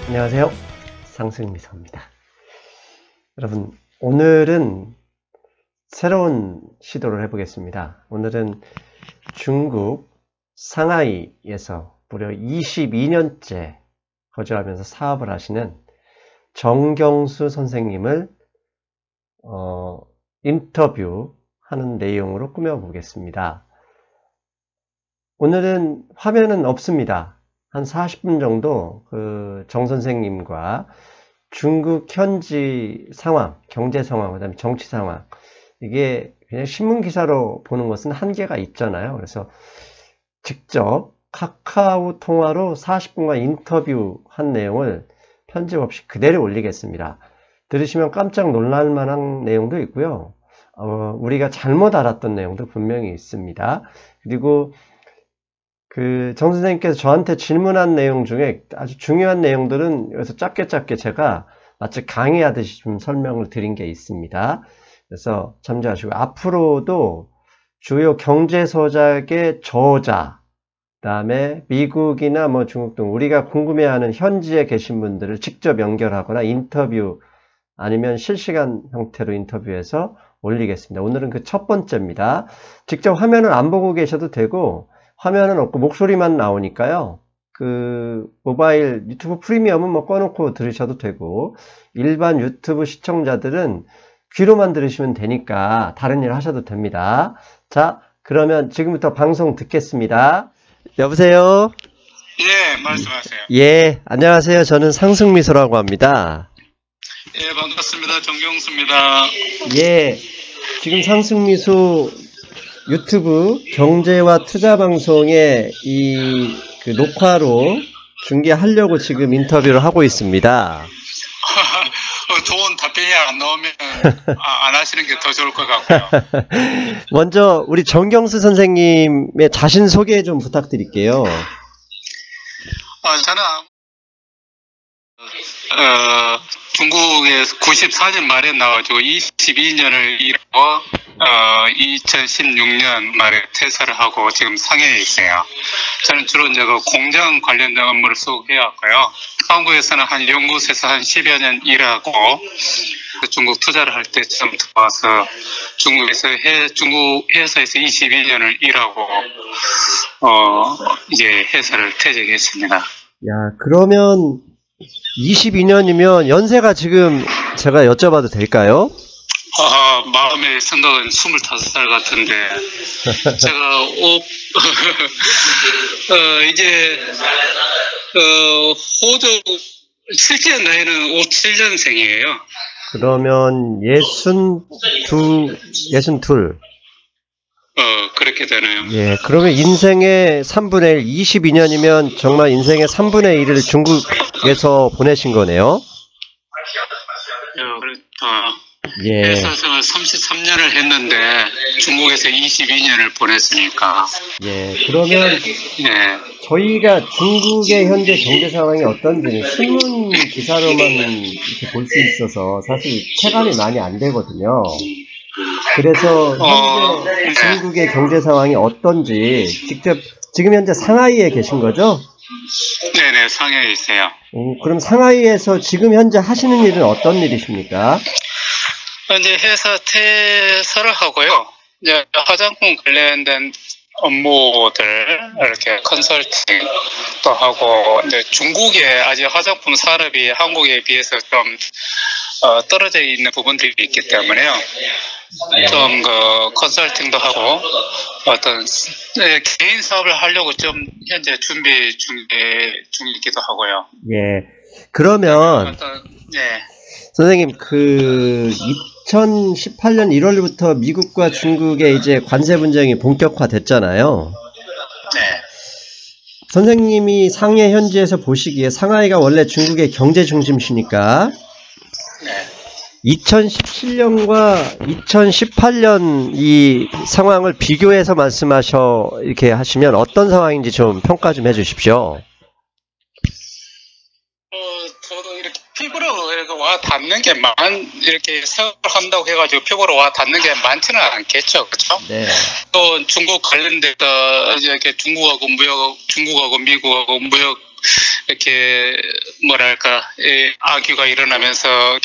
안녕하세요. 상승미소입니다. 여러분, 오늘은 새로운 시도를 해보겠습니다. 오늘은 중국 상하이에서 무려 22년째 거주하면서 사업을 하시는 정경수 선생님을 인터뷰하는 내용으로 꾸며보겠습니다. 오늘은 화면은 없습니다. 한 40분 정도 정 선생님과 중국 현지 상황, 경제 상황, 그다음에 정치 상황, 이게 그냥 신문 기사로 보는 것은 한계가 있잖아요. 그래서 직접 카카오 통화로 40분간 인터뷰한 내용을 편집 없이 그대로 올리겠습니다. 들으시면 깜짝 놀랄 만한 내용도 있고요. 우리가 잘못 알았던 내용도 분명히 있습니다. 그리고 정 선생님께서 저한테 질문한 내용 중에 아주 중요한 내용들은 여기서 짧게 제가 마치 강의하듯이 좀 설명을 드린 게 있습니다. 그래서 참조하시고, 앞으로도 주요 경제 서적의 저자, 그 다음에 미국이나 중국 등 우리가 궁금해하는 현지에 계신 분들을 직접 연결하거나 인터뷰, 아니면 실시간 형태로 인터뷰해서 올리겠습니다. 오늘은 그 첫 번째입니다. 직접 화면을 안 보고 계셔도 되고, 화면은 없고 목소리만 나오니까요. 모바일 유튜브 프리미엄은 꺼놓고 들으셔도 되고, 일반 유튜브 시청자들은 귀로만 들으시면 되니까 다른 일 하셔도 됩니다. 자, 그러면 지금부터 방송 듣겠습니다. 여보세요? 예, 말씀하세요. 예, 안녕하세요. 저는 상승미소라고 합니다. 예, 반갑습니다. 정경수입니다. 예, 지금 상승미소 유튜브 경제와 투자 방송에 녹화로 중계하려고 지금 인터뷰를 하고 있습니다. 좋은 답변이 안 나오면 안 하시는 게 더 좋을 것 같고요. 먼저 우리 정경수 선생님의 자신 소개 좀 부탁드릴게요. 저는 중국에 94년 말에 나와가지고 22년을 일하고 2016년 말에 퇴사를 하고 지금 상해에 있어요. 저는 주로 이제 공장 관련된 업무를 수행해왔고요. 한국에서는 한 연구소에서 한 10여 년 일하고 중국 투자를 할 때 처음 들어와서 중국 회사에서 22년을 일하고 이제 회사를 퇴직했습니다. 야, 그러면 22년이면 연세가 지금 제가 여쭤봐도 될까요? 마음의 생각은 25살 같은데, 제가, 호주, 실제 나이는 57년생이에요. 그러면 62. 그렇게 되나요? 예, 그러면 인생의 3분의 1, 22년이면 정말 인생의 3분의 1을 중국에서 보내신 거네요? 예. 회사 생활 33년을 했는데 중국에서 22년을 보냈으니까. 예, 그러면 예. 저희가 중국의 현재 경제 상황이 어떤지는 신문 기사로만 이렇게 볼 수 있어서 사실 체감이 많이 안 되거든요. 그래서 현재 중국의 경제 상황이 어떤지 직접 지금 현재 상하이에 계신 거죠? 네네, 상해에 있어요. 그럼 상하이에서 지금 현재 하시는 일은 어떤 일이십니까? 이제 회사 퇴사를 하고요. 이제 화장품 관련된 업무들 이렇게 컨설팅도 하고, 이제 중국에 아직 화장품 산업이 한국에 비해서 좀 떨어져 있는 부분들이 있기 때문에요. 좀 컨설팅도 하고 어떤 개인 사업을 하려고 좀 현재 준비 중이기도 하고요. 예. 그러면 선생님 2018년 1월부터 미국과 중국의 이제 관세 분쟁이 본격화됐잖아요. 네. 선생님이 상해 현지에서 보시기에 상하이가 원래 중국의 경제 중심시니까 네. 2017년과 2018년 이 상황을 비교해서 이렇게 하시면 어떤 상황인지 좀 평가 좀 해주십시오. 저도 이렇게 피부로 이렇게 와 닿는 게 이렇게 생각한다고 해가지고 피부로 와 닿는 게 많지는 않겠죠, 그렇죠? 네. 또 중국 관련돼서 이렇게 중국하고 미국하고 무역 이렇게 뭐랄까 악유가 일어나면서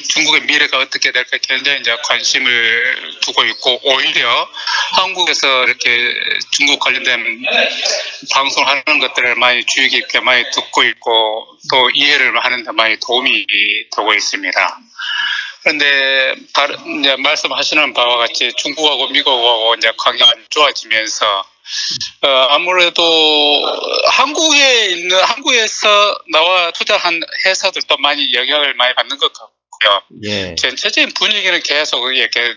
중국의 미래가 어떻게 될까 굉장히 이제 관심을 두고 있고, 오히려 한국에서 이렇게 중국 관련된 방송하는 것들을 많이 주의 깊게 많이 듣고 있고 또 이해를 하는 데 많이 도움이 되고 있습니다. 그런데 이제 말씀하시는 바와 같이 중국하고 미국하고 이제 관계가 안 좋아지면서 아무래도 한국에서 나와 투자한 회사들도 많이 영향을 많이 받는 것 같고요. 예. 전체적인 분위기는 계속 이렇게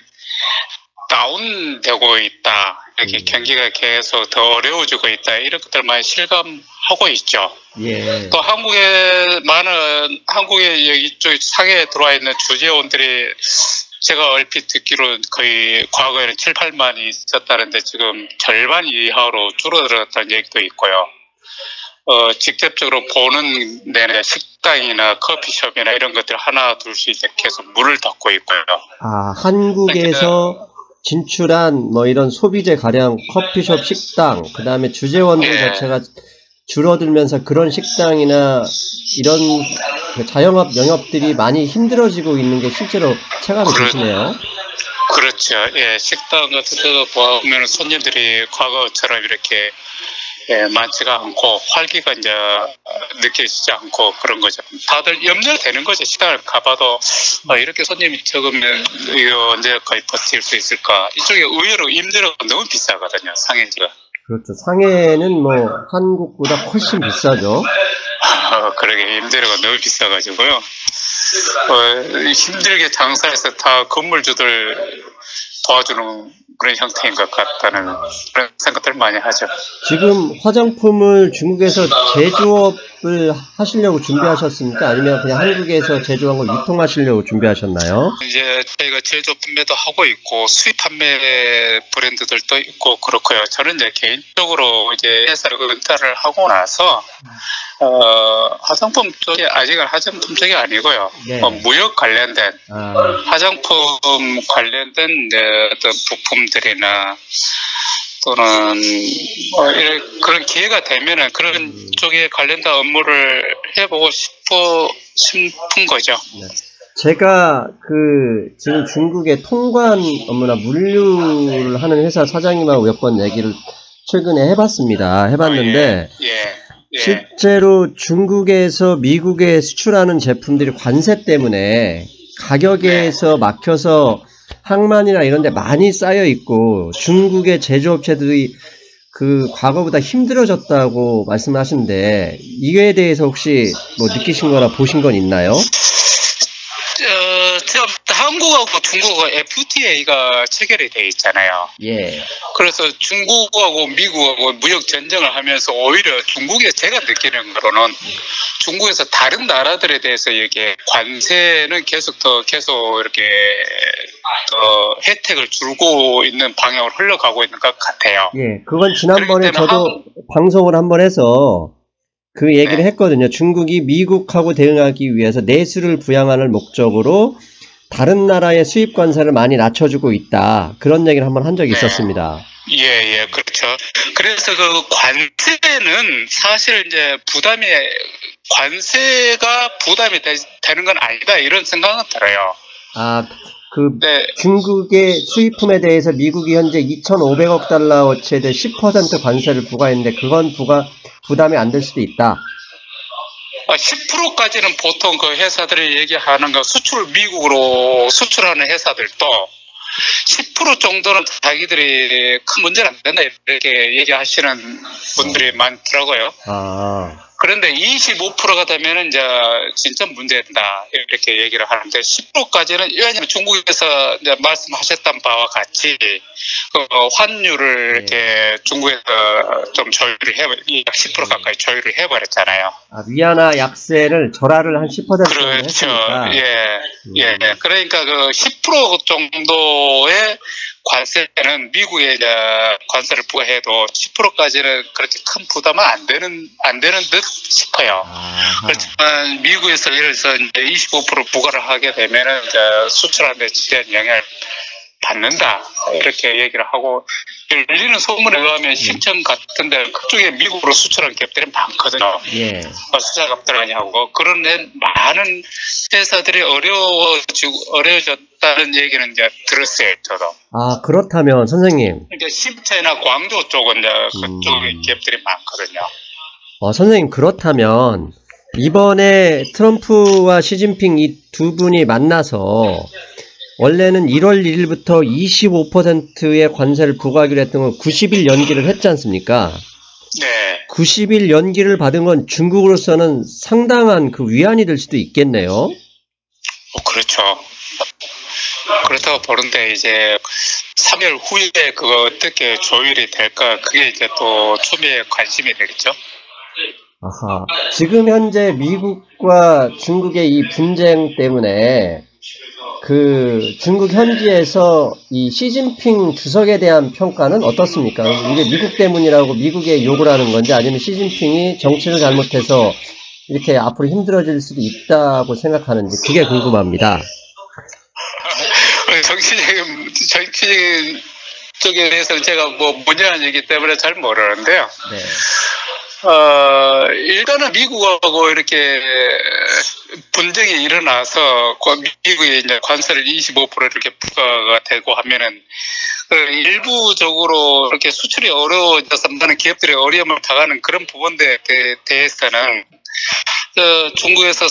다운되고 있다. 이렇게 경기가 계속 더 어려워지고 있다. 이런 것들 많이 실감하고 있죠. 예. 또 한국의 여기 쪽 상해에 들어와 있는 주재원들이 제가 얼핏 듣기로 거의 과거에는 7, 8만이 있었다는데 지금 절반 이하로 줄어들었다는 얘기도 있고요. 직접적으로 보는 내내 식당이나 커피숍이나 이런 것들 하나 둘씩 이제 계속 문을 닫고 있고요. 한국에서 진출한 뭐 이런 소비재 가령 커피숍, 식당, 그 다음에 주재원들 자체가 줄어들면서 그런 식당이나 이런 자영업 영업들이 많이 힘들어지고 있는 게 실제로 체감이 되시네요. 그렇죠. 예, 식당 같은 데도 보면 손님들이 과거처럼 이렇게 많지가 않고 활기가 이제 느껴지지 않고 그런 거죠. 다들 염려되는 거죠. 식당을 가봐도 이렇게 손님이 적으면 이거 언제까지 버틸 수 있을까. 이쪽에 의외로 임대료가 너무 비싸거든요. 상해지가. 그렇죠. 상해는 뭐 한국보다 훨씬 비싸죠. 그러게 임대료가 너무 비싸가지고요. 힘들게 장사해서 다 건물주들 도와주는 그런 형태인 것 같다는 그런 생각들을 많이 하죠. 지금 화장품을 중국에서 제조업을 하시려고 준비하셨습니까? 아니면 그냥 한국에서 제조한 걸 유통하시려고 준비하셨나요? 이제 저희가 제조 판매도 하고 있고 수입 판매 브랜드들도 있고 그렇고요. 저는 이제 개인적으로 이제 회사를 은퇴를 하고 나서 화장품 쪽이 아직은 화장품 쪽이 아니고요. 네. 무역 관련된 화장품 관련된 어떤 부품들이나 또는 이런 그런 기회가 되면은 그런 쪽에 관련된 업무를 해보고 싶은 거죠. 네. 제가 지금 중국의 통관 업무나 물류를 하는 회사 사장님하고 몇 번 얘기를 최근에 해봤는데 실제로 중국에서 미국에 수출하는 제품들이 관세 때문에 가격에서 막혀서 항만이나 이런 데 많이 쌓여 있고 중국의 제조업체들이 과거보다 힘들어졌다고 말씀을 하시는데 이거에 대해서 혹시 뭐 느끼신 거나 보신 건 있나요? 한국하고 중국하고 FTA가 체결이 돼 있잖아요. 예. 그래서 중국하고 미국하고 무역 전쟁을 하면서 오히려 제가 느끼는 거로는 중국에서 다른 나라들에 대해서 이게 관세는 계속 이렇게 혜택을 주고 있는 방향으로 흘러가고 있는 것 같아요. 예, 그건 지난번에 저도 방송을 한번 해서 그 얘기를 했거든요. 중국이 미국하고 대응하기 위해서 내수를 부양하는 목적으로 다른 나라의 수입 관세를 많이 낮춰주고 있다. 그런 얘기를 한번 한 적이 있었습니다. 예, 그렇죠. 그래서 그 관세는 사실 이제 관세가 부담이 되는 건 아니다. 이런 생각은 들어요. 중국의 수입품에 대해서 미국이 현재 2,500억 달러어치에 대해 10% 관세를 부과했는데 그건 부담이 안 될 수도 있다. 10%까지는 보통 그 회사들이 얘기하는 거 미국으로 수출하는 회사들도 10% 정도는 자기들이 큰 문제는 안 된다 이렇게 얘기하시는 분들이 많더라고요. 그런데 25%가 되면은 이제 진짜 문제다 이렇게 얘기를 하는데 10%까지는 왜냐하면 중국에서 이제 말씀하셨던 바와 같이 환율을 이렇게 중국에서 좀 조율을 10% 가까이 조율을 해버렸잖아요. 위안화 약세를 절하를 한 10% 정도 그렇죠. 했으니까. 예. 그러니까 그 10% 정도의 관세는 미국에 이제 관세를 부과해도 10%까지는 그렇게 큰 부담은 안 되는 듯 싶어요. 그렇지만 미국에서 예를 들어서 이제 25% 부과를 하게 되면은 이제 수출하는 데 지대한 영향을 받는다 이렇게 얘기를 하고, 열리는 소문에 의하면 신청 같은데 그쪽에 미국으로 수출한 기업들이 많거든요. 예. 수자갑들 아니하고 그런 많은 회사들이 어려워졌다는 얘기는 이제 들었어요, 저도. 아, 그렇다면 선생님. 이제 심체나 광주 쪽은 이제 그쪽에 기업들이 많거든요. 선생님, 그렇다면 이번에 트럼프와 시진핑 이 두 분이 만나서 원래는 1월 1일부터 25%의 관세를 부과하기로 했던 걸 90일 연기를 했지 않습니까? 네. 90일 연기를 받은 건 중국으로서는 상당한 그 위안이 될 수도 있겠네요. 그렇죠. 그렇다고 보는데 이제 3일 후에 그거 어떻게 조율이 될까, 그게 이제 또 초미의 관심이 되겠죠. 아하. 지금 현재 미국과 중국의 이 분쟁 때문에 그 중국 현지에서 이 시진핑 주석에 대한 평가는 어떻습니까? 이게 미국 때문이라고 미국에 욕을 하는 건지, 아니면 시진핑이 정치를 잘못해서 이렇게 앞으로 힘들어질 수도 있다고 생각하는지, 그게 궁금합니다. 정치적인 쪽에 대해서는 제가 문외한이기 때문에 잘 모르는데요. 네. 일단은 미국하고 이렇게 분쟁이 일어나서 미국이 이제 관세를 25% 이렇게 부과가 되고 하면은 일부적으로 이렇게 수출이 어려워져서 많은 기업들이 어려움을 당하는 그런 부분에 대해서는 중국에서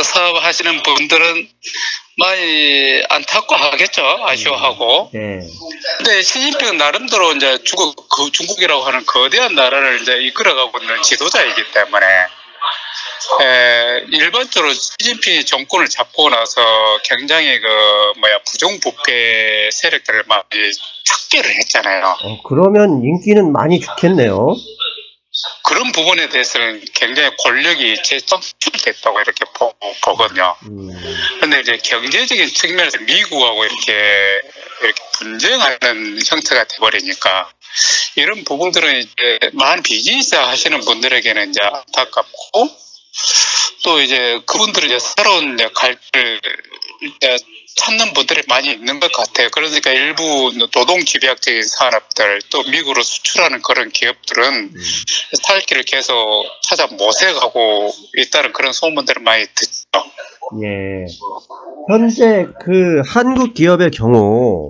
사업하시는 분들은 많이 안타까워하겠죠. 아쉬워하고. 네. 근데 시진핑은 나름대로 이제 중국이라고 하는 거대한 나라를 이제 이끌어가고 있는 지도자이기 때문에, 일반적으로 시진핑이 정권을 잡고 나서 굉장히 부정부패 세력들을 많이 척결을 했잖아요. 그러면 인기는 많이 좋겠네요. 그런 부분에 대해서는 굉장히 권력이 재창출됐다고 이렇게 보거든요. 그런데 이제 경제적인 측면에서 미국하고 이렇게 분쟁하는 형태가 돼버리니까, 이런 부분들은 이제 많은 비즈니스 하시는 분들에게는 이제 안타깝고, 또 이제 그분들은 이제 새로운 갈등을 찾는 분들이 많이 있는 것 같아요. 그러니까 일부 노동집약적인 산업들, 또 미국으로 수출하는 그런 기업들은 살 길을 계속 찾아 모색하고 있다는 그런 소문들을 많이 듣죠. 예. 현재 그 한국 기업의 경우,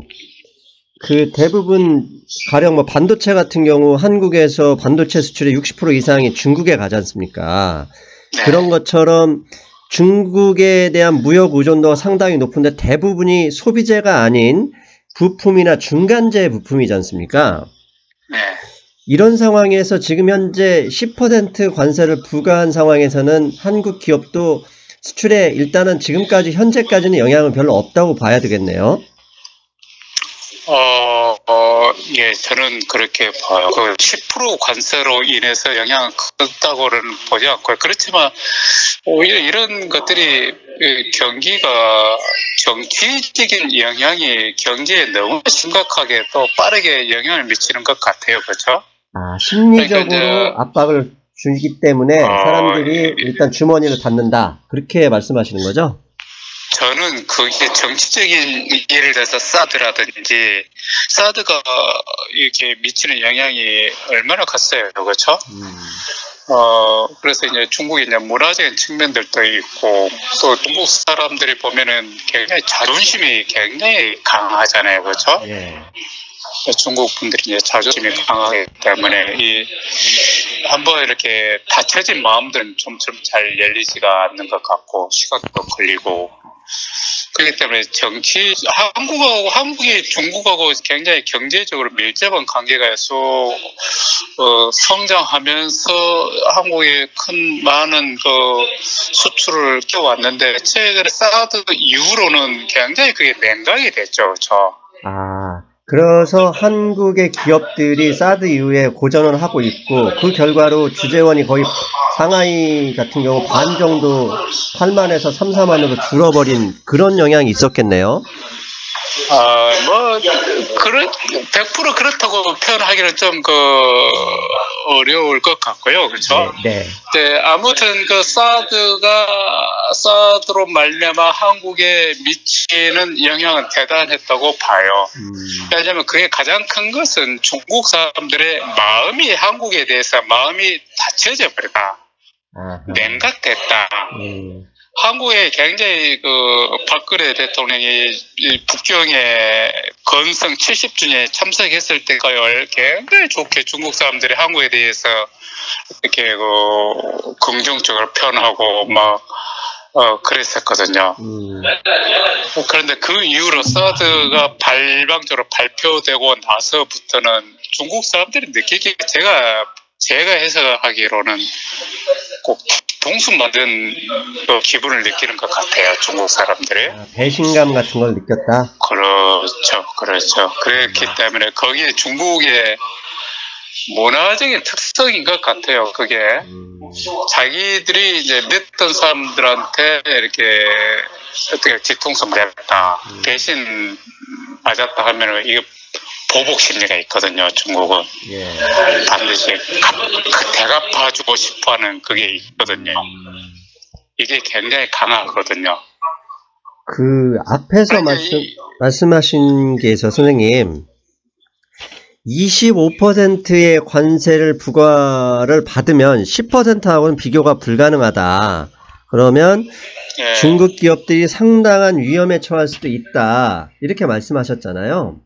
그 대부분 가령 반도체 같은 경우 한국에서 반도체 수출의 60% 이상이 중국에 가지 않습니까? 네. 그런 것처럼 중국에 대한 무역 의존도가 상당히 높은데 대부분이 소비재가 아닌 부품이나 중간재 부품이지 않습니까? 네. 이런 상황에서 지금 현재 10% 관세를 부과한 상황에서는 한국 기업도 수출에 일단은 현재까지는 영향은 별로 없다고 봐야 되겠네요. 예, 저는 그렇게 봐요. 10% 관세로 인해서 영향은 크다고는 보지 않고요. 그렇지만 오히려 이런 것들이 정치적인 영향이 경제에 너무 심각하게 또 빠르게 영향을 미치는 것 같아요. 그렇죠? 심리적으로 그러니까 압박을 주기 때문에 사람들이 일단 주머니를 닫는다, 그렇게 말씀하시는 거죠? 저는 그게 정치적인, 예를 들어서 사드라든지, 사드가 이렇게 미치는 영향이 얼마나 컸어요. 그렇죠? 그래서 이제 중국의 이제 문화적인 측면들도 있고, 또 중국 사람들이 보면은 굉장히 자존심이 굉장히 강하잖아요. 그렇죠? 예. 중국 분들이 이제 자존심이 강하기 때문에 한번 이렇게 닫혀진 마음들은 좀처럼 잘 열리지가 않는 것 같고, 시간도 걸리고, 그렇기 때문에 한국이 중국하고 굉장히 경제적으로 밀접한 관계가 성장하면서 한국에 많은 수출을 껴왔는데, 최근에 사드 이후로는 굉장히 그게 냉각이 됐죠. 그렇죠? 그래서 한국의 기업들이 사드 이후에 고전을 하고 있고, 그 결과로 주재원이 거의 상하이 같은 경우 반 정도 8만에서 3, 4만으로 줄어버린 그런 영향이 있었겠네요. 뭐, 100% 그렇다고 표현하기는 좀, 어려울 것 같고요. 그렇죠? 네. 네, 아무튼 사드로 말미암아 한국에 미치는 영향은 대단했다고 봐요. 왜냐하면 그게 가장 큰 것은 중국 사람들의 마음이 한국에 대해서 마음이 닫혀져 버렸다. 냉각됐다. 한국에 굉장히 박근혜 대통령이 이 북경에 건성 70주년에 참석했을 때가요, 굉장히 좋게 중국 사람들이 한국에 대해서 이렇게 긍정적으로 표현하고 그랬었거든요. 그런데 그 이후로 사드가 발방적으로 발표되고 나서부터는 중국 사람들이 느끼기에 제가 해석하기로는 꼭 동수 맞은 기분을 느끼는 것 같아요, 중국 사람들이. 배신감 같은 걸 느꼈다? 그렇죠. 그렇기 때문에 거기에 중국의 문화적인 특성인 것 같아요, 그게. 자기들이 이제 믿던 사람들한테 이렇게 어떻게 뒤통수 맞았다, 배신 맞았다 하면은 이게 보복 심리가 있거든요, 중국은. 반드시 대갚아주고 싶어 하는 그게 있거든요. 이게 굉장히 강하거든요. 그 앞에서 말씀하신 게 있어, 선생님. 25%의 관세를 부과를 받으면 10%하고는 비교가 불가능하다. 그러면 중국 기업들이 상당한 위험에 처할 수도 있다. 이렇게 말씀하셨잖아요.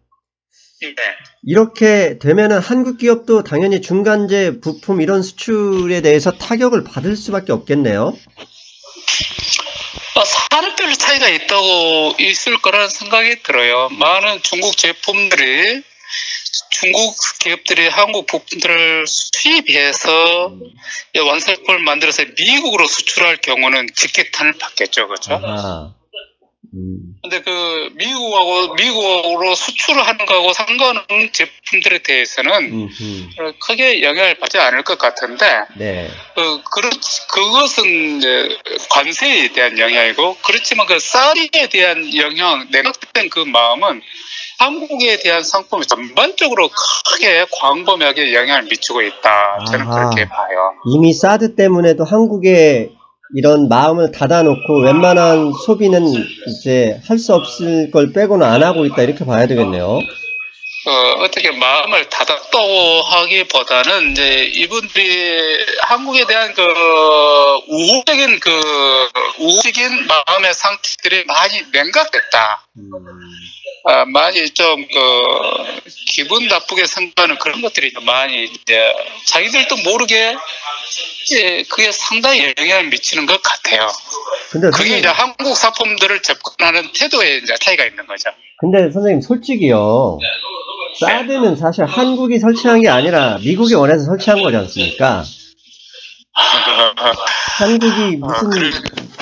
이렇게 되면은 한국 기업도 당연히 중간재 부품 이런 수출에 대해서 타격을 받을 수밖에 없겠네요. 산업별로 차이가 있을 거라는 생각이 들어요. 많은 중국 제품들이 중국 기업들이 한국 부품들을 수입해서 완성품을 만들어서 미국으로 수출할 경우는 직격탄을 받겠죠, 그렇죠? 근데 미국으로 수출을 하는 거하고 상관없는 제품들에 대해서는 크게 영향을 받지 않을 것 같은데, 그것은 이제 관세에 대한 영향이고, 그렇지만 그 쌀에 대한 영향, 내각된 그 마음은 한국에 대한 상품이 전반적으로 크게 광범위하게 영향을 미치고 있다. 저는 그렇게 봐요. 이미 사드 때문에도 한국에 이런 마음을 닫아놓고 웬만한 소비는 이제 할 수 없을 걸 빼고는 안 하고 있다, 이렇게 봐야 되겠네요. 어떻게 마음을 닫았다고 하기보다는 이제 이분들이 한국에 대한 우호적인 마음의 상태들이 많이 냉각됐다. 많이 좀 기분 나쁘게 생각하는 그런 것들이 많이 이제 자기들도 모르게 그게 상당히 영향을 미치는 것 같아요. 근데 그게 이제 한국 상품들을 접근하는 태도에 이제 차이가 있는 거죠. 근데 선생님, 솔직히요, 사드는 사실 한국이 설치한 게 아니라 미국이 원해서 설치한 거지 않습니까? 한국이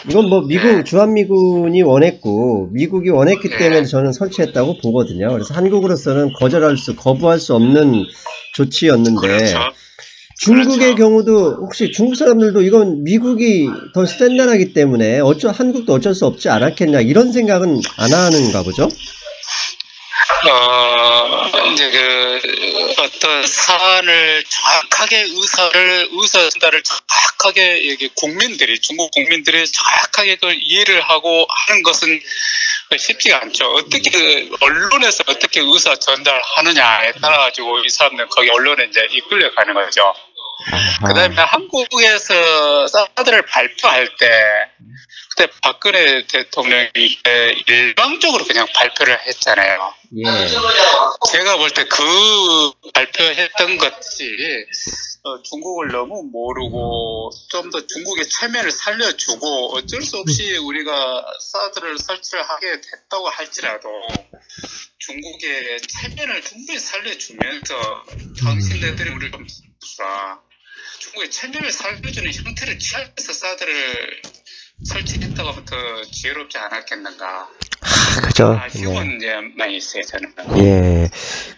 이건 뭐 주한미군이 원했고 미국이 원했기 때문에 저는 설치했다고 보거든요. 그래서 한국으로서는 거부할 수 없는 조치였는데, 중국의 경우도 혹시 중국 사람들도 이건 미국이 더 센 나라기 때문에 한국도 어쩔 수 없지 않았겠냐, 이런 생각은 안 하는가 보죠? 이제 어떤 사안을 정확하게 의사 전달을 정확하게 중국 국민들이 정확하게 그걸 이해를 하고 하는 것은 쉽지가 않죠. 어떻게 언론에서 어떻게 의사 전달하느냐에 따라 가지고 이 사람들은 거기 언론에 이제 이끌려 가는 거죠. 그다음에 한국에서 사드를 발표할 때 그때 박근혜 대통령이 일방적으로 그냥 발표를 했잖아요. 제가 볼 때 그 발표했던 것이 중국을 너무 모르고 좀 더 중국의 체면을 살려주고, 어쩔 수 없이 우리가 사드를 설치를 하게 됐다고 할지라도 중국의 체면을 충분히 살려주면서 당신네들이 우리를 좀 중국의 체면을 살려주는 형태를 취해서 사드를 설치했다고 하면 더 지혜롭지 않았겠는가. 그죠. 아쉬운 문제만 있어요, 저는. 예.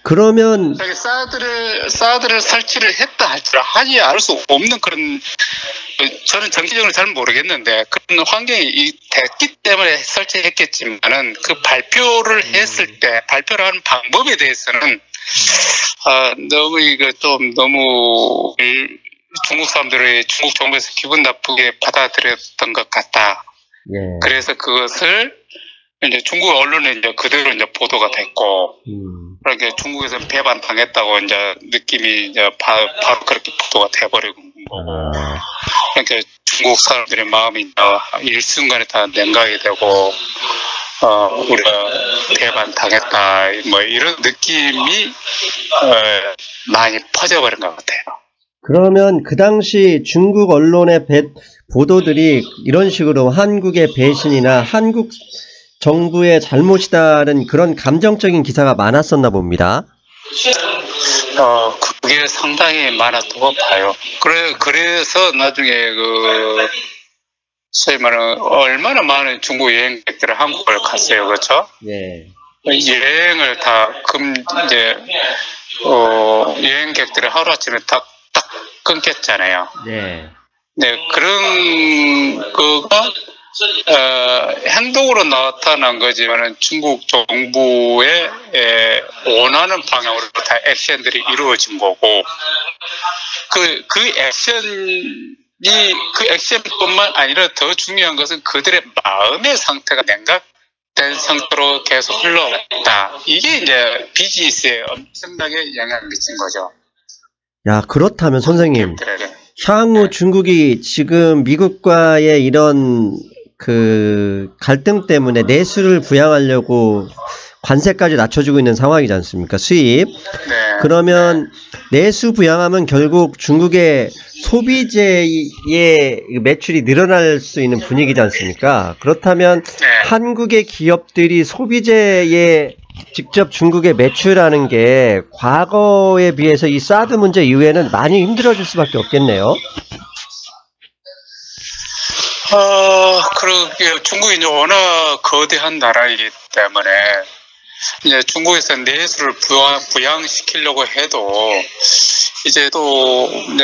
그러면, 저기 사드를 설치를 했다 할지라 하지 않을 수 없는 그런, 저는 정치적으로 잘 모르겠는데, 그런 환경이 됐기 때문에 설치했겠지만은, 그 발표를 했을 때, 발표를 하는 방법에 대해서는, 너무 너무, 중국 사람들이 중국 정부에서 기분 나쁘게 받아들였던 것 같다. 예. 그래서 그것을 이제 중국 언론에 이제 그대로 이제 보도가 됐고, 그렇게 중국에서 배반 당했다고 이제 느낌이 이제 바로 그렇게 보도가 돼버리고 거고, 그러니까 중국 사람들의 마음이 일순간에 다 냉각이 되고, 우리가 배반 당했다, 뭐 이런 느낌이 많이 퍼져버린 것 같아요. 그러면 그 당시 중국 언론의 보도들이 이런 식으로 한국의 배신이나 한국 정부의 잘못이다는 그런 감정적인 기사가 많았었나 봅니다. 그게 상당히 많았다고 봐요. 그래서 나중에 소위 말하는 얼마나 많은 중국 여행객들이 한국을 갔어요, 그렇죠? 예. 여행을 다 여행객들이 하루아침에 딱 끊겼잖아요. 네. 네, 그런 거가 행동으로 나타난 거지만은 중국 정부의 원하는 방향으로 다 액션들이 이루어진 거고, 그 액션뿐만 아니라 더 중요한 것은 그들의 마음의 상태가 냉각된 상태로 계속 흘러왔다. 이게 이제 비즈니스에 엄청나게 영향을 미친 거죠. 야, 그렇다면 선생님, 기업들에게. 향후 중국이 지금 미국과의 이런 갈등 때문에 내수를 부양하려고 관세까지 낮춰주고 있는 상황이지 않습니까? 수입. 네. 그러면 내수 부양하면 결국 중국의 소비재의 매출이 늘어날 수 있는 분위기지 않습니까? 그렇다면 네. 한국의 기업들이 소비재에 직접 중국에 매출하는 게 과거에 비해서 이 사드 문제 이후에는 많이 힘들어질 수밖에 없겠네요. 그러게 중국이 이제 워낙 거대한 나라이기 때문에 이제 중국에서 내수를 부양시키려고 해도 이제 또 이제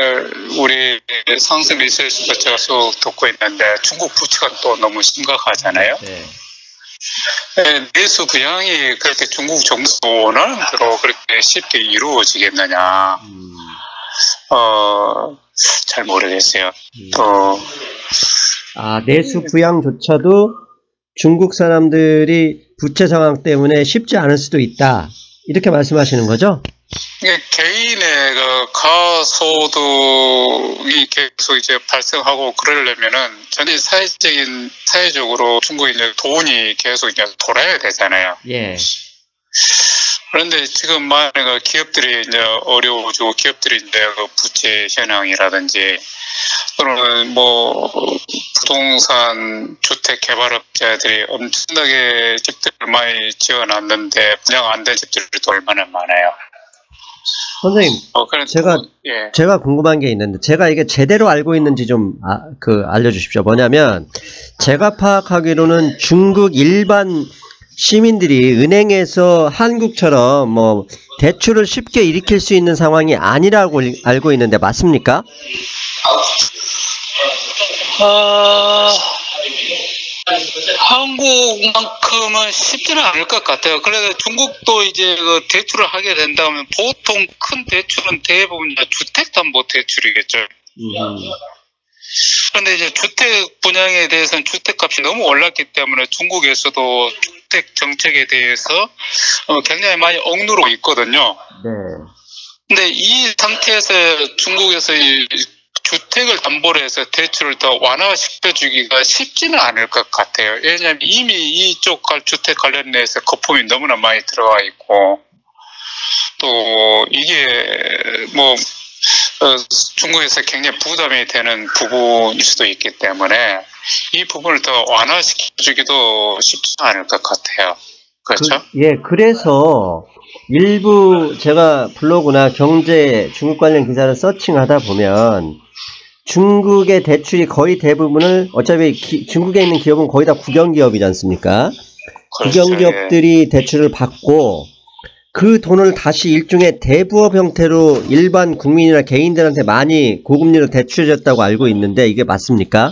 우리 상승 리서치가 제가 쭉 듣고 있는데 중국 부채가 또 너무 심각하잖아요. 네. 내수 부양이 그렇게 중국 정부가 원하는 대로 그렇게 쉽게 이루어지겠느냐? 잘 모르겠어요. 또 내수 부양조차도 중국 사람들이 부채 상황 때문에 쉽지 않을 수도 있다. 이렇게 말씀하시는 거죠? 개인의 가소득이 계속 이제 발생하고 그러려면은 전체 사회적으로 중국에 이제 돈이 계속 이제 돌아야 되잖아요. 예. 그런데 지금 만약에 기업들이 이제 어려워지고 기업들이 이제 부채 현황이라든지 또는 뭐 부동산 주택 개발업자들이 엄청나게 집들을 많이 지어놨는데 분양 안 된 집들이 또 얼마나 많아요. 선생님, 제가 궁금한 게 있는데, 제가 이게 제대로 알고 있는지 좀, 알려주십시오. 뭐냐면, 제가 파악하기로는 중국 일반 시민들이 은행에서 한국처럼 뭐, 대출을 쉽게 일으킬 수 있는 상황이 아니라고 알고 있는데, 맞습니까? 한국만큼은 쉽지는 않을 것 같아요. 그래서 중국도 이제 대출을 하게 된다면 보통 큰 대출은 대부분 주택담보대출이겠죠. 그런데 이제 주택 분양에 대해서는 주택값이 너무 올랐기 때문에 중국에서도 주택 정책에 대해서 굉장히 많이 억누르고 있거든요. 네. 근데 이 상태에서 중국에서 이 주택을 담보로 해서 대출을 더 완화시켜주기가 쉽지는 않을 것 같아요. 왜냐하면 이미 이쪽 주택 관련해서 거품이 너무나 많이 들어가 있고, 또 이게 뭐 중국에서 굉장히 부담이 되는 부분일 수도 있기 때문에 이 부분을 더 완화시켜주기도 쉽지 않을 것 같아요. 그렇죠? 그래서 일부 제가 블로그나 중국 관련 기사를 서칭하다 보면 중국의 대출이 거의 대부분을 어차피 중국에 있는 기업은 거의 다 국영 기업이지 않습니까? 그렇죠. 국영기업들이 대출을 받고 그 돈을 다시 일종의 대부업 형태로 일반 국민이나 개인들한테 많이 고금리로 대출해줬다고 알고 있는데 이게 맞습니까?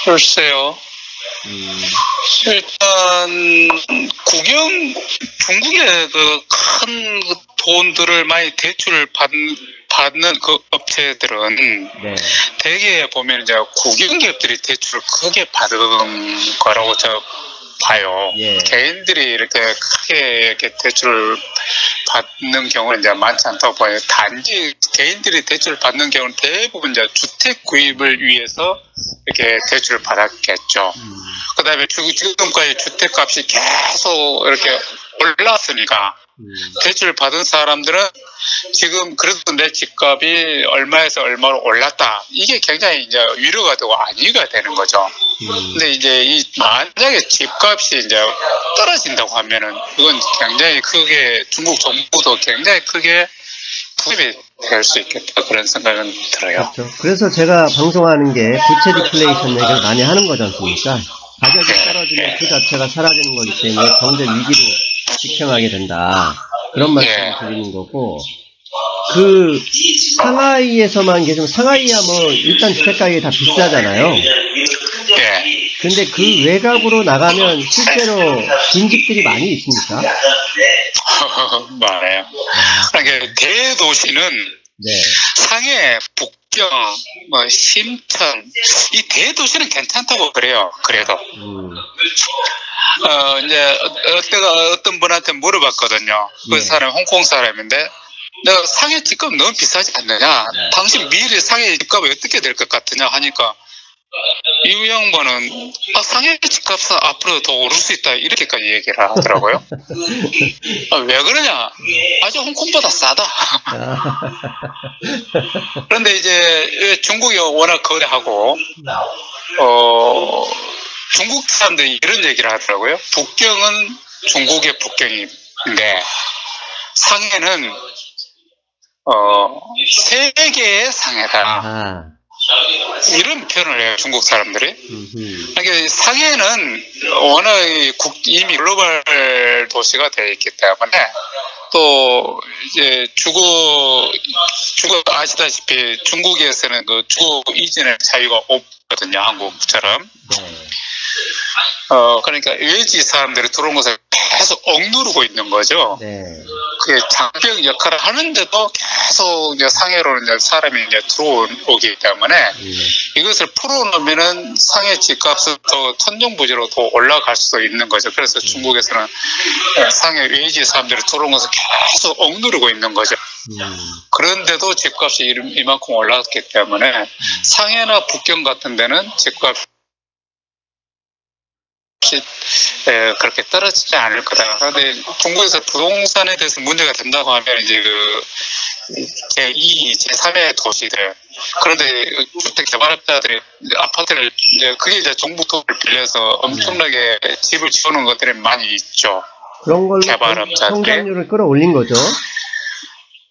글쎄요. 일단 중국의 그 큰 돈들을 많이 대출을 받는 그 업체들은 네. 대개 보면 이제 국영기업들이 대출을 크게 받은 거라고 저 봐요. 예. 개인들이 이렇게 크게 이렇게 대출을 받는 경우는 이제 많지 않다고 봐요. 단지 개인들이 대출을 받는 경우는 대부분 이제 주택 구입을 위해서 이렇게 대출을 받았겠죠. 그다음에 지금까지 주택값이 계속 이렇게 올랐으니까 대출 받은 사람들은 지금 그래도 내 집값이 얼마에서 얼마로 올랐다. 이게 굉장히 이제 위로가 되고 안위가 되는 거죠. 근데 이제 만약에 집값이 이제 떨어진다고 하면은 이건 굉장히 크게 중국 정부도 굉장히 크게 투입이 될 수 있겠다 그런 생각은 들어요. 그렇죠. 그래서 제가 방송하는 게 부채 디플레이션 얘기를 많이 하는 거지 않습니까? 가격이 떨어지면 그 자체가 사라지는 거기 때문에 경제 위기로 직행하게 된다. 그런 말씀을 드리는 거고, 그 상하이에서만 계시면 상하이야 뭐 일단 주택 가격이 다 비싸잖아요. 예. 근데 그 외곽으로 나가면 실제로 빈집들이 많이 있습니까? 많아요. 그러니까 대도시는 네. 상해, 북경, 뭐 심천 이 대도시는 괜찮다고 그래요. 그래도 이제 어떤 분한테 물어봤거든요. 그 사람 홍콩 사람인데 내가 상해 집값 너무 비싸지 않느냐? 당신 미래 상해 집값이 어떻게 될 것 같으냐 하니까 이 양반은 상해 집값은 앞으로 더 오를 수 있다 이렇게까지 얘기를 하더라고요. 왜 그러냐? 아주 홍콩보다 싸다. 그런데 이제 중국이 워낙 거래하고 중국 사람들이 이런 얘기를 하더라고요. 북경은 중국의 북경인데 상해는 세계의 상해다. 이런 표현을 해요, 중국 사람들이. 그러니까 상해는 워낙 이미 글로벌 도시가 되어 있기 때문에 또 이제 주거 아시다시피 중국에서는 그 주거 이전의 자유가 없거든요, 한국처럼. 그러니까 외지 사람들이 들어온 것을 계속 억누르고 있는 거죠. 네. 그게 장벽 역할을 하는데도 계속 이제 상해로 이제 사람이 이제 들어오기 때문에 이것을 풀어놓으면은 상해 집값은 더 천정부지로 더 올라갈 수도 있는 거죠. 그래서 중국에서는 상해 외지 사람들이 들어온 것을 계속 억누르고 있는 거죠. 그런데도 집값이 이만큼 올랐기 때문에 상해나 북경 같은 데는 집값 그렇게 떨어지지 않을 거다. 그런데 중국에서 부동산에 대해서 문제가 된다고 하면 이제 그 제2, 제3의 도시들 그런데 주택 개발업자들이 아파트를 그게 이제 정부 돈을 빌려서 엄청나게 집을 지어놓은 것들이 많이 있죠. 그런 걸로 개발업자들이 성장률을 끌어올린 거죠.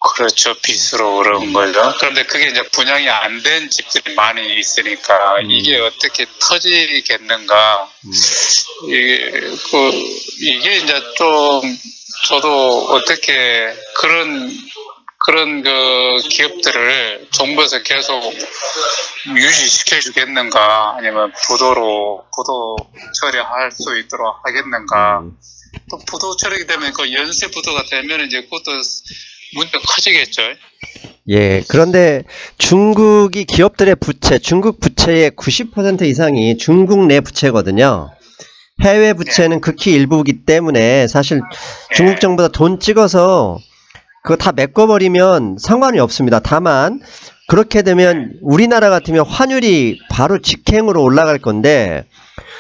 그렇죠. 빚으로 그런 거죠. 그런데 그게 이제 분양이 안 된 집들이 많이 있으니까 이게 어떻게 터지겠는가. 이게 이제 좀 저도 어떻게 그런 그 기업들을 정부에서 계속 유지시켜 주겠는가 아니면 부도 처리할 수 있도록 하겠는가. 또 부도 처리가 되면 그 연쇄 부도가 되면 이제 그것도 문제가 커지겠죠. 예, 그런데 중국이 기업들의 부채, 중국 부채의 90% 이상이 중국 내 부채거든요. 해외 부채는 극히 일부이기 때문에 사실 중국 정부가 돈 찍어서 그거 다 메꿔버리면 상관이 없습니다. 다만 그렇게 되면 우리나라 같으면 환율이 바로 직행으로 올라갈 건데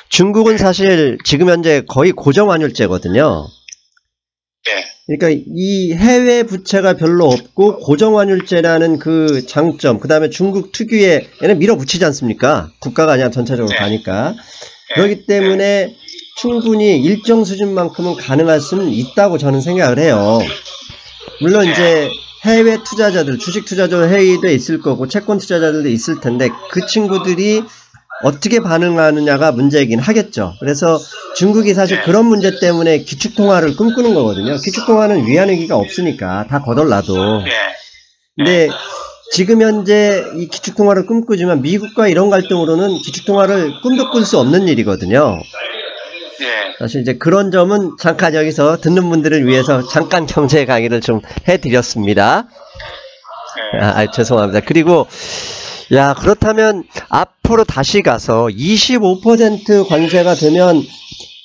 중국은 사실 지금 현재 거의 고정환율제거든요. 그러니까 이 해외 부채가 별로 없고 고정환율제라는 그 장점, 그 다음에 중국 특유의 얘는 밀어붙이지 않습니까? 국가가 그냥 전체적으로 가니까. 그렇기 때문에 충분히 일정 수준만큼은 가능할 수는 있다고 저는 생각을 해요. 물론 이제 해외 투자자들, 주식 투자자 회의도 있을 거고, 채권 투자자들도 있을 텐데, 그 친구들이 어떻게 반응하느냐가 문제이긴 하겠죠. 그래서 중국이 사실 그런 문제 때문에 기축통화를 꿈꾸는 거거든요. 기축통화는 위안의기가 없으니까 다 거덜나도. 근데 지금 현재 이 기축통화를 꿈꾸지만 미국과 이런 갈등으로는 기축통화를 꿈도 꿀 수 없는 일이거든요. 사실 이제 그런 점은 잠깐 여기서 듣는 분들을 위해서 잠깐 경제 강의를 좀 해드렸습니다. 죄송합니다. 그리고 야, 그렇다면 앞으로 다시 가서 25% 관세가 되면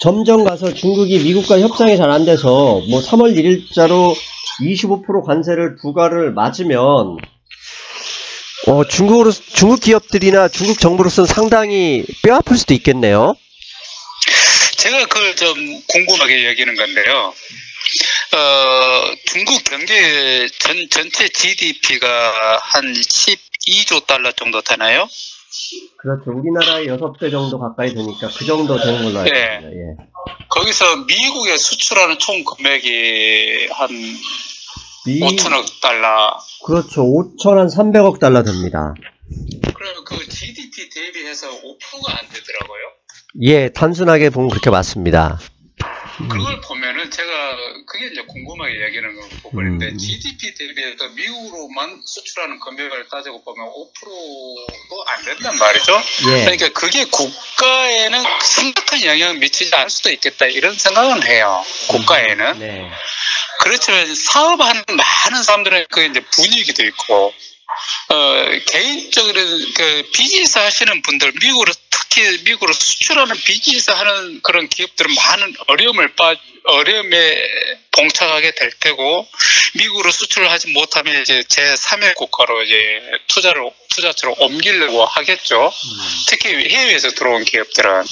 점점 가서 중국이 미국과 협상이 잘 안 돼서 뭐 3월 1일자로 25% 관세를 부과를 맞으면 중국 기업들이나 중국 정부로서는 상당히 뼈아플 수도 있겠네요. 제가 그걸 좀 궁금하게 여기는 건데요. 중국 경제 전체 GDP가 한 12조 달러 정도 되나요? 그렇죠. 우리나라의 6배 정도 가까이 되니까 그 정도 되는 걸로 알고 있습니다. 예. 거기서 미국에 수출하는 총 금액이 한 5천억 달러. 그렇죠. 5,300억 달러 됩니다. 그러면 그 GDP 대비해서 5%가 안 되더라고요. 예, 단순하게 보면 그렇게 맞습니다. 그걸 보면은 제가 그게 이제 궁금하게 얘기하는 부분인데 GDP 대비해서 미국으로만 수출하는 금액을 따지고 보면 5%도 안 된단 말이죠. 그러니까 그게 국가에는 심각한 영향을 미치지 않을 수도 있겠다 이런 생각은 해요. 국가에는. 그렇지만 사업하는 많은 사람들은 그게 이제 분위기도 있고 개인적으로 그 비즈니스 하시는 분들 특히 미국으로 수출하는 비즈니스 하는 그런 기업들은 많은 어려움에 봉착하게 될 테고 미국으로 수출을 하지 못하면 이제 제3의 국가로 이제 투자처로 옮기려고 하겠죠. 특히 해외에서 들어온 기업들은.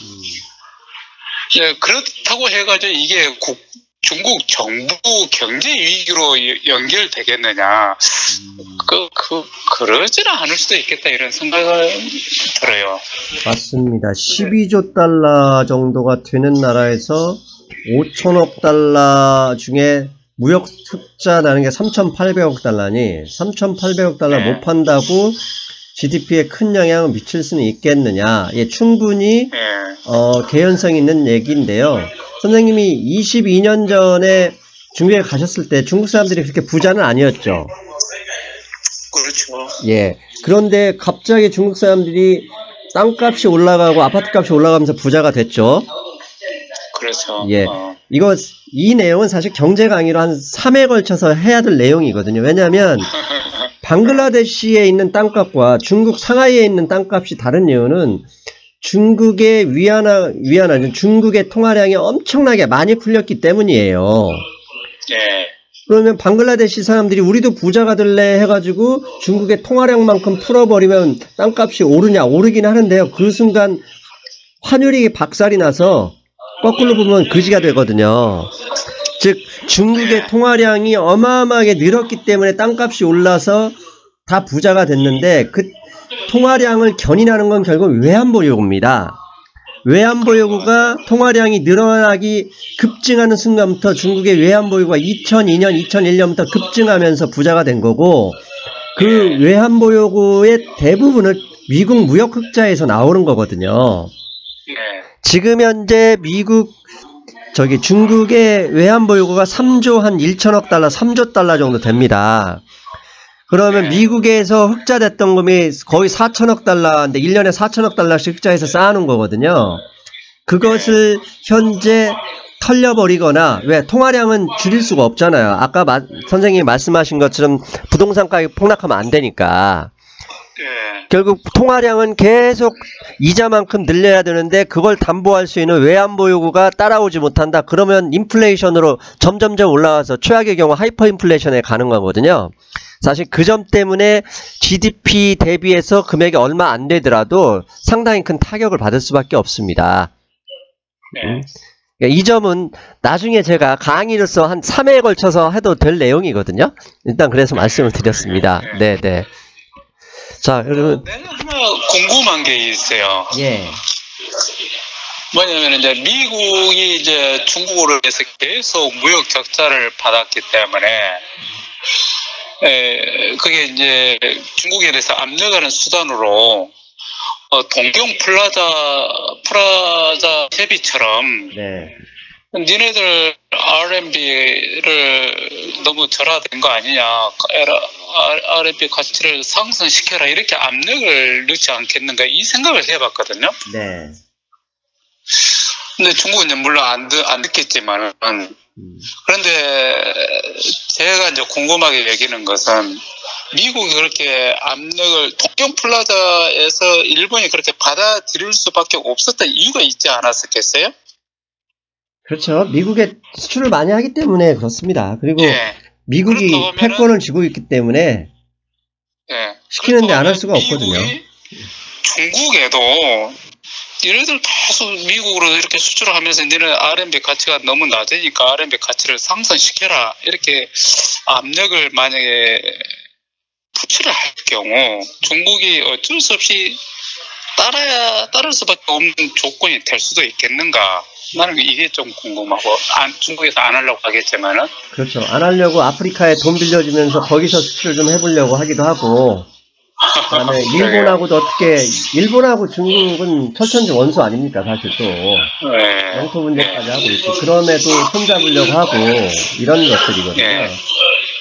그렇다고 해가지고 이게 중국 정부 경제 위기로 연결되겠느냐? 그러지는 않을 수도 있겠다 이런 생각을 들어요. 맞습니다. 12조 달러 정도가 되는 나라에서 5천억 달러 중에 무역 흑자 나는 게 3,800억 달러니 3,800억 달러 못 판다고 GDP에 큰 영향을 미칠 수는 있겠느냐? 예, 충분히 개연성 있는 얘기인데요. 선생님이 22년 전에 중국에 가셨을 때 중국 사람들이 그렇게 부자는 아니었죠. 그렇죠. 예. 그런데 갑자기 중국 사람들이 땅값이 올라가고 아파트값이 올라가면서 부자가 됐죠. 그렇죠. 예. 이 내용은 사실 경제 강의로 한 3회 걸쳐서 해야 될 내용이거든요. 왜냐하면 방글라데시에 있는 땅값과 중국 상하이에 있는 땅값이 다른 이유는 중국의 중국의 통화량이 엄청나게 많이 풀렸기 때문이에요. 그러면 방글라데시 사람들이 우리도 부자가 될래 해가지고 중국의 통화량만큼 풀어버리면 땅값이 오르긴 하는데요. 그 순간 환율이 박살이 나서 거꾸로 보면 거지가 되거든요. 즉 중국의 통화량이 어마어마하게 늘었기 때문에 땅값이 올라서 다 부자가 됐는데 그 통화량을 견인하는 건 결국 외환보유고입니다. 외환보유고가 통화량이 늘어나기 급증하는 순간부터 중국의 외환보유고가 2002년, 2001년부터 급증하면서 부자가 된 거고 그 외환보유고의 대부분을 미국 무역 흑자에서 나오는 거거든요. 지금 현재 중국의 외환보유고가 3조 한 1천억 달러, 3조 달러 정도 됩니다. 그러면 미국에서 흑자됐던 금이 거의 4천억 달러인데 1년에 4천억 달러씩 흑자해서 쌓아놓은 거거든요. 그것을 현재 털려버리거나 왜 통화량은 줄일 수가 없잖아요. 아까 선생님이 말씀하신 것처럼 부동산 가격이 폭락하면 안 되니까. 결국 통화량은 계속 이자만큼 늘려야 되는데 그걸 담보할 수 있는 외환보유고가 따라오지 못한다. 그러면 인플레이션으로 점점점 올라와서 최악의 경우 하이퍼 인플레이션에 가는 거거든요. 사실 그 점 때문에 GDP 대비해서 금액이 얼마 안 되더라도 상당히 큰 타격을 받을 수밖에 없습니다. 이 점은 나중에 제가 강의로서 한 3회에 걸쳐서 해도 될 내용이거든요. 일단 그래서 말씀을 드렸습니다. 네네. 자, 여러분. 내가 하나 궁금한 게 있어요. 뭐냐면 이제 미국이 이제 중국으로 해서 계속 무역 적자를 받았기 때문에 그게 이제 중국에 대해서 압력하는 수단으로 동경 플라자 협의처럼 네. 니네들 RMB를 너무 절하된 거 아니냐, RMB 가치를 상승시켜라, 이렇게 압력을 넣지 않겠는가, 이 생각을 해봤거든요. 네. 근데 중국은 이제 물론 안 듣겠지만, 그런데 제가 이제 궁금하게 여기는 것은 미국이 그렇게 압력을 동경 플라자에서 일본이 그렇게 받아들일 수밖에 없었던 이유가 있지 않았었겠어요? 그렇죠. 미국에 수출을 많이 하기 때문에 그렇습니다. 그리고 예. 미국이 패권을 쥐고 있기 때문에 예. 시키는데 안 할 수가 없거든요. 중국에도 얘네들 계속 미국으로 이렇게 수출을 하면서 니네 RMB 가치가 너무 낮으니까 RMB 가치를 상승시켜라, 이렇게 압력을 만약에 푸시를 할 경우 중국이 어쩔 수 없이 따를 수밖에 없는 조건이 될 수도 있겠는가? 나는 이게 좀 궁금하고, 중국에서 안 하려고 하겠지만은. 그렇죠. 안 하려고 아프리카에 돈 빌려주면서 거기서 수출을 좀 해보려고 하기도 하고, 그다음에 일본하고도 어떻게, 일본하고 중국은 철천지 원수 아닙니까, 사실 또. 네. 영토 문제까지 하고 있고, 그럼에도 손잡으려고 하고, 이런 것들이거든요. 네.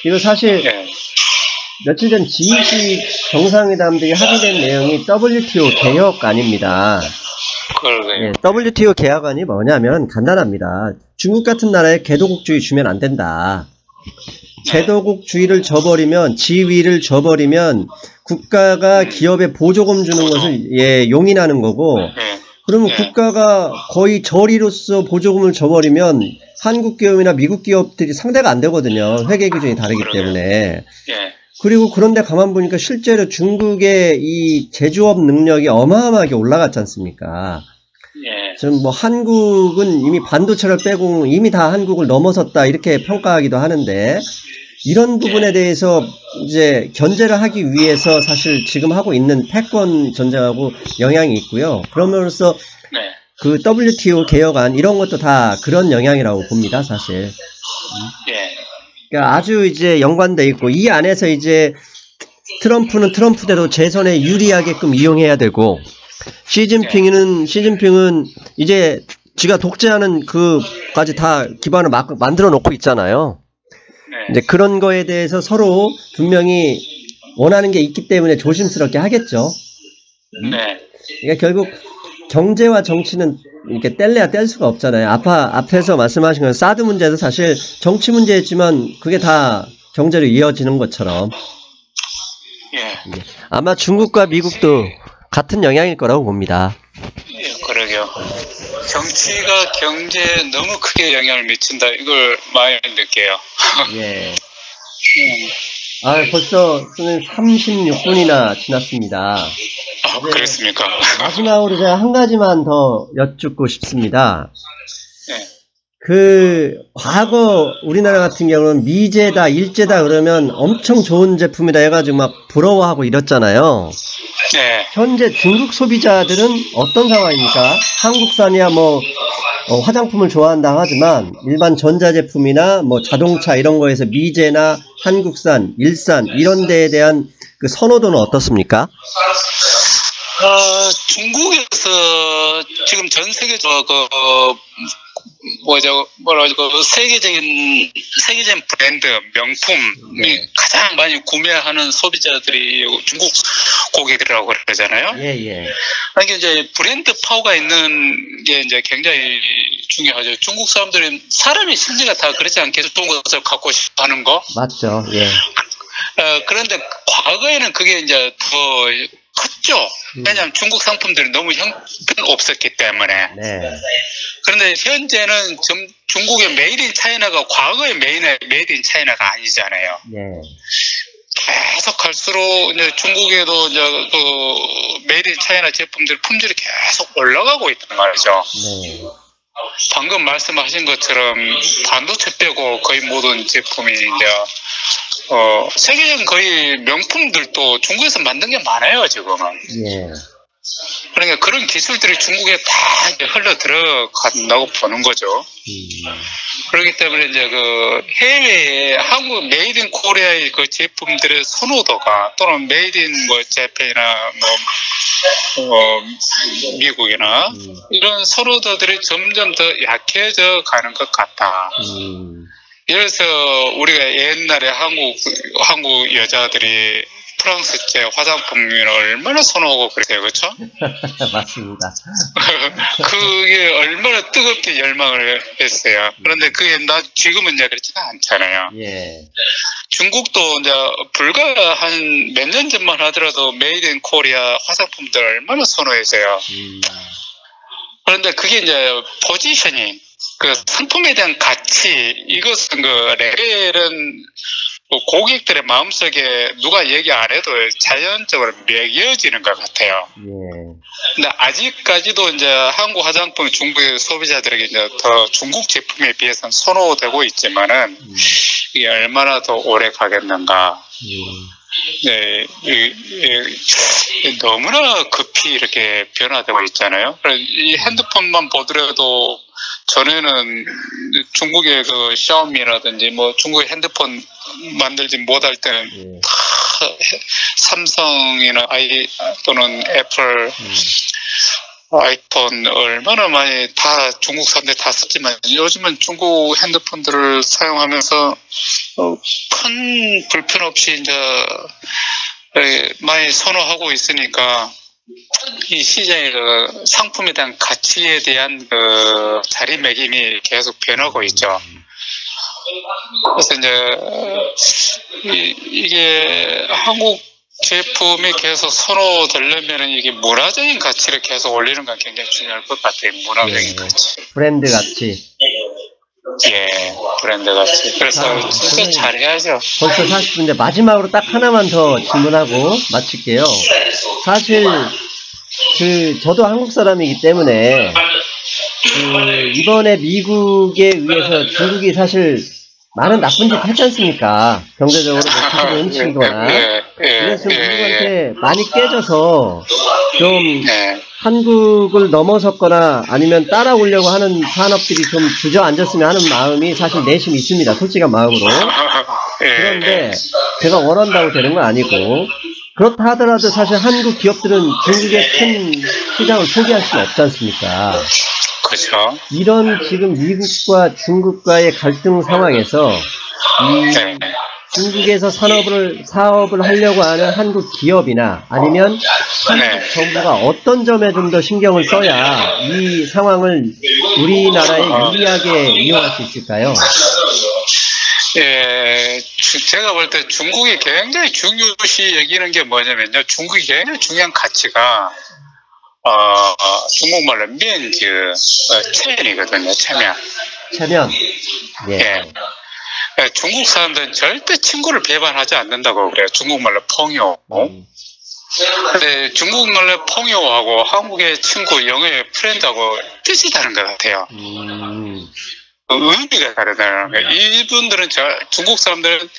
이거 사실, 네. 며칠 전 G20 정상회담들이 합의된 내용이 WTO 개혁 아닙니다. 예, WTO 개혁안이 뭐냐면 간단합니다. 중국 같은 나라에 개도국주의 주면 안 된다. 개도국주의를 저버리면, 지위를 저버리면 국가가 기업에 보조금 주는 것을 용인하는 거고, 그러면 국가가 거의 저리로서 보조금을 줘버리면 한국 기업이나 미국 기업들이 상대가 안 되거든요. 회계 기준이 다르기 때문에. 그리고 그런데 가만 보니까 실제로 중국의 이 제조업 능력이 어마어마하게 올라갔지 않습니까? 지금 뭐 한국은 이미 반도체를 빼고 이미 다 한국을 넘어섰다, 이렇게 평가하기도 하는데, 이런 부분에 대해서 이제 견제를 하기 위해서 사실 지금 하고 있는 패권 전쟁하고 영향이 있고요. 그러면서 그 WTO 개혁안 이런 것도 다 그런 영향이라고 봅니다, 사실. 그러니까 아주 이제 연관돼 있고, 이 안에서 이제 트럼프는 트럼프대로 재선에 유리하게끔 이용해야 되고, 시진핑은 이제 지가 독재하는 그까지 다 기반을 만들어 놓고 있잖아요. 이제 그런 거에 대해서 서로 분명히 원하는 게 있기 때문에 조심스럽게 하겠죠. 그러니까 결국 경제와 정치는 이렇게 뗄래야 뗄 수가 없잖아요. 앞에서 말씀하신 건 사드 문제도 사실 정치 문제였지만 그게 다 경제로 이어지는 것처럼. 아마 중국과 미국도 같은 영향일 거라고 봅니다. 그러게요. 정치가 경제에 너무 크게 영향을 미친다, 이걸 많이 느껴요. 벌써 36분이나 지났습니다. 그렇습니까? 마지막으로 제가 한 가지만 더 여쭙고 싶습니다. 과거 우리나라 같은 경우는 미제다, 일제다 그러면 엄청 좋은 제품이다 해가지고 막 부러워하고 이랬잖아요. 현재 중국 소비자들은 어떤 상황입니까? 한국산이야 화장품을 좋아한다 하지만 일반 전자제품이나 자동차 이런 거에서 미제나 한국산, 일산 이런 데에 대한 그 선호도는 어떻습니까? 중국에서 지금 전 세계적으로 세계적인 브랜드, 명품이 가장 많이 구매하는 소비자들이 중국 고객이라고 그러잖아요. 그러니까 이제 브랜드 파워가 있는 게 이제 굉장히 중요하죠. 중국 사람들은 사람의 심리가 다 그렇지 않겠어요? 좋은 것을 갖고 싶어 하는 거. 맞죠. 그런데 과거에는 그게 이제 더 컸죠. 왜냐하면 중국 상품들이 너무 형편이 없었기 때문에. 그런데 현재는 중국의 메이드 인 차이나가 과거의 메이드 인 차이나가 아니잖아요. 계속 갈수록 이제 중국에도 이제 메이드 인 차이나 제품들 품질이 계속 올라가고 있단 말이죠. 방금 말씀하신 것처럼 반도체 빼고 거의 모든 제품이 이제 세계적인 거의 명품들도 중국에서 만든 게 많아요, 지금은. 그러니까 그런 기술들이 중국에 다 이제 흘러 들어간다고 보는 거죠. 그렇기 때문에 이제 그 해외에 한국 메이드 인 코리아의 그 제품들의 선호도가 또는 메이드 인 뭐 재팬이나 미국이나 이런 선호도들이 점점 더 약해져 가는 것 같다. 그래서 우리가 옛날에 한국 여자들이 프랑스제 화장품을 얼마나 선호하고 그랬어요, 그렇죠? 맞습니다. 그게 얼마나 뜨겁게 열망을 했어요. 그런데 그게 지금은 이제 그렇지는 않잖아요. 예. 중국도 이제 불과 한 몇 년 전만 하더라도 메이드 인 코리아 화장품들 얼마나 선호했어요. 그런데 그게 이제 포지셔닝, 그 상품에 대한 가치, 이것은 그 레벨은 고객들의 마음속에 누가 얘기 안 해도 자연적으로 매겨지는 것 같아요. 근데 아직까지도 이제 한국 화장품 중국의 소비자들에게 이제 더 중국 제품에 비해서는 선호되고 있지만은 이게 얼마나 더 오래 가겠는가. 네, 너무나 급히 이렇게 변화되고 있잖아요. 이 핸드폰만 보더라도 전에는 중국의 그 샤오미라든지 뭐 중국의 핸드폰 만들지 못할 때는 다 삼성이나 또는 애플 아이폰 얼마나 많이 다 중국 사람들이 다 썼지만 요즘은 중국 핸드폰들을 사용하면서 큰 불편 없이 이제 많이 선호하고 있으니까 이 시장의 그 상품에 대한 가치에 대한 그 자리매김이 계속 변하고 있죠. 그래서 이제 이게 한국 제품이 계속 선호되려면 이게 문화적인 가치를 계속 올리는 건 굉장히 중요할 것 같아요. 문화적인 가치. 브랜드 가치. 예, 브랜드 가치. 그래서 진짜 잘해야죠. 벌써 40분인데 마지막으로 딱 하나만 더 질문하고 마칠게요. 사실 저도 한국 사람이기 때문에 이번에 미국에 의해서 중국이 사실 많은 나쁜 짓 했지 않습니까? 경제적으로 기술을 훔치거나. 그래서 미국한테 많이 깨져서 좀 한국을 넘어섰거나 아니면 따라오려고 하는 산업들이 좀 주저앉았으면 하는 마음이 사실 내심 있습니다. 솔직한 마음으로. 그런데 제가 원한다고 되는 건 아니고, 그렇다 하더라도 사실 한국 기업들은 중국의 큰 시장을 포기할 수는 없지 않습니까? 그렇죠. 이런 지금 미국과 중국과의 갈등 상황에서 중국에서 사업을 하려고 하는 한국 기업이나 아니면 한국 정부가 어떤 점에 좀 더 신경을 써야 이 상황을 우리나라에 유리하게 이용할 수 있을까요? 예, 제가 볼 때 중국이 굉장히 중요시 여기는 게 뭐냐면요. 중국이 굉장히 중요한 가치가 중국말로 면즈, 체면이거든요, 체면. 체면. 예. 중국 사람들은 절대 친구를 배반하지 않는다고 그래요. 중국말로 펑요. 근데 중국말로 펑요하고 한국의 친구, 영어의 프렌드하고 뜻이 다른 것 같아요. 의미가 다르다는 거예요. 이분들은 중국 사람들은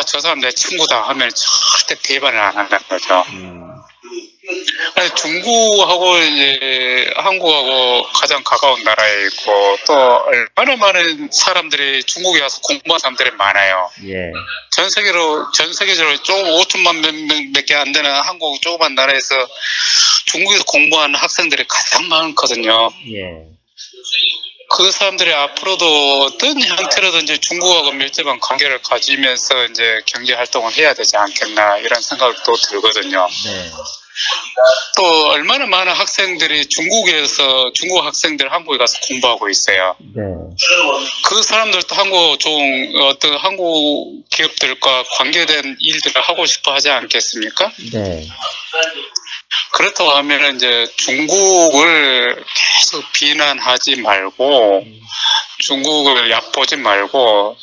저 사람 내 친구다 하면 절대 배반을 안 한다는 거죠. 아니, 중국하고 이제 한국하고 가장 가까운 나라에 있고 또 얼마나 많은 사람들이 중국에 와서 공부한 사람들이 많아요. 전 세계적으로 조금 5천만 몇 개 안 되는 한국 조그만 나라에서 중국에서 공부하는 학생들이 가장 많거든요. 그 사람들이 앞으로도 어떤 형태로든지 중국하고 밀접한 관계를 가지면서 이제 경제 활동을 해야 되지 않겠나 이런 생각도 들거든요. 또 얼마나 많은 학생들이 중국 학생들 한국에 가서 공부하고 있어요. 그 사람들도 어떤 한국 기업들과 관계된 일들을 하고 싶어 하지 않겠습니까? 그렇다고 하면 이제 중국을 계속 비난하지 말고 중국을 얕보지 말고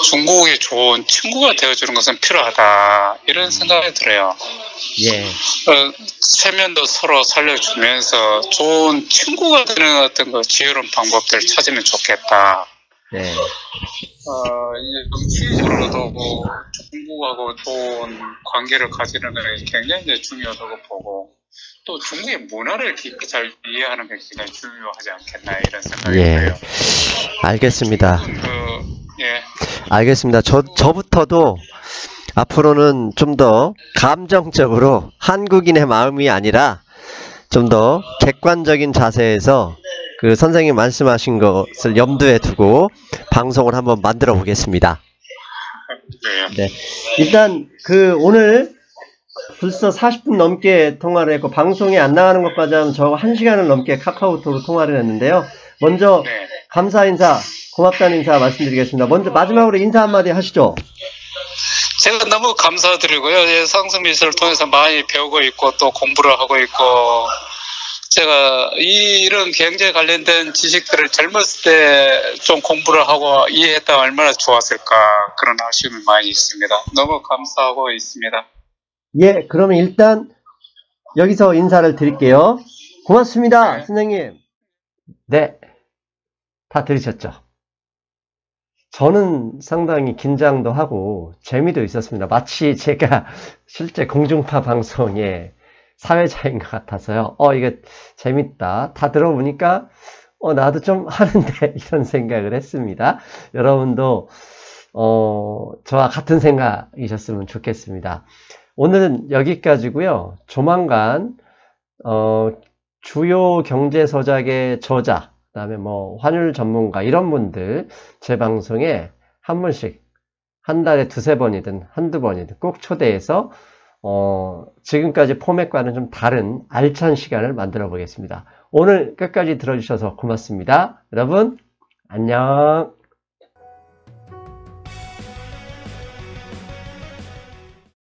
중국이 좋은 친구가 되어주는 것은 필요하다 이런 생각이 들어요. 체면도 서로 살려주면서 좋은 친구가 되는 어떤 그 지혜로운 방법들을 찾으면 좋겠다. 이제 정치적으로도 중국하고 좋은 관계를 가지는 것이 굉장히 중요하다고 보고 또 중국의 문화를 깊이 잘 이해하는 게 굉장히 중요하지 않겠나 이런 생각이 예, 들어요. 알겠습니다. 예, 알겠습니다. 저부터도 앞으로는 좀 더 감정적으로 한국인의 마음이 아니라 좀 더 객관적인 자세에서 그 선생님 말씀하신 것을 염두에 두고 방송을 한번 만들어 보겠습니다. 네. 네. 일단 오늘 벌써 40분 넘게 통화를 했고 방송에 안 나가는 것까지 하면 저 1시간을 넘게 카카오톡으로 통화를 했는데요. 먼저 네. 감사 인사, 고맙다는 인사 말씀드리겠습니다. 먼저 마지막으로 인사 한마디 하시죠. 제가 너무 감사드리고요. 예, 상승미술을 통해서 많이 배우고 있고 또 공부를 하고 있고 제가 이런 경제 관련된 지식들을 젊었을 때 좀 공부를 하고 이해했다면 얼마나 좋았을까 그런 아쉬움이 많이 있습니다. 너무 감사하고 있습니다. 예, 그러면 일단 여기서 인사를 드릴게요. 고맙습니다, 네. 선생님. 네, 다 들으셨죠? 저는 상당히 긴장도 하고 재미도 있었습니다. 마치 제가 실제 공중파 방송의 사회자인 것 같아서요. 이게 재밌다. 다 들어보니까 나도 좀 하는데 이런 생각을 했습니다. 여러분도 저와 같은 생각이셨으면 좋겠습니다. 오늘은 여기까지고요. 조만간 주요 경제서적의 저자, 그 다음에 뭐 환율 전문가 이런 분들 제 방송에 한 분씩 한 달에 두세 번이든 한두 번이든 꼭 초대해서 지금까지 포맷과는 좀 다른 알찬 시간을 만들어 보겠습니다. 오늘 끝까지 들어주셔서 고맙습니다. 여러분 안녕.